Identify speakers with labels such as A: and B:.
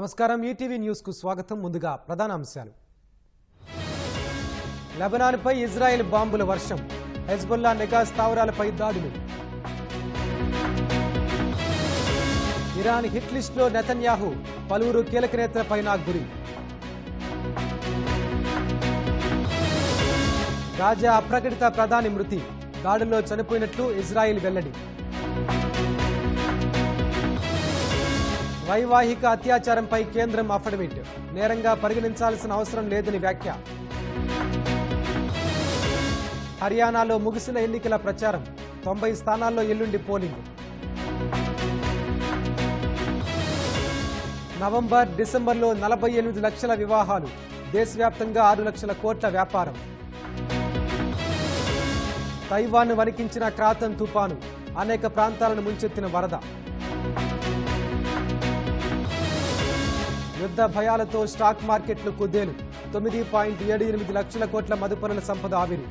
A: నమస్కారం ETV news కు స్వాగతం. ముందుగా ప్రధాన అంశాలు. లెబనాన్పై ఇజ్రాయెల్ బాంబుల వర్షం, హెజ్బుల్లా నిఘా స్థావరాలపై దాడులు. ఇరాన్ హిట్ లిస్టులో నెతన్యాహు, పలువురు కీలక నేతలపైన గురి. గాజా అప్రకటిత ప్రధాని మృతి, దాడుల్లో చనిపోయినట్లు ఇజ్రాయెల్ వెల్లడి. వైవాహిక అత్యాచారంపై కేంద్రం అఫిడవిట్, నేరంగా పరిగణించాల్సిన అవసరం లేదని వ్యాఖ్య. హర్యానాలో ముగిసిన ఎన్నికల ప్రచారం, 90 స్థానాల్లో ఎల్లుండి పోలింగ్. నవంబర్, డిసెంబర్లో 48 లక్షల వివాహాలు, దేశవ్యాప్తంగా 6 లక్షల కోట్ల వ్యాపారం. తైవాన్ వణికించిన క్రాతన్ తుపాను, అనేక ప్రాంతాలను ముంచెత్తిన వరద. యుద్ధ భయాలతో స్టాక్ మార్కెట్లు కుదేలు, 9.78 లక్షల కోట్ల మదుపరుల సంపద ఆవిరి.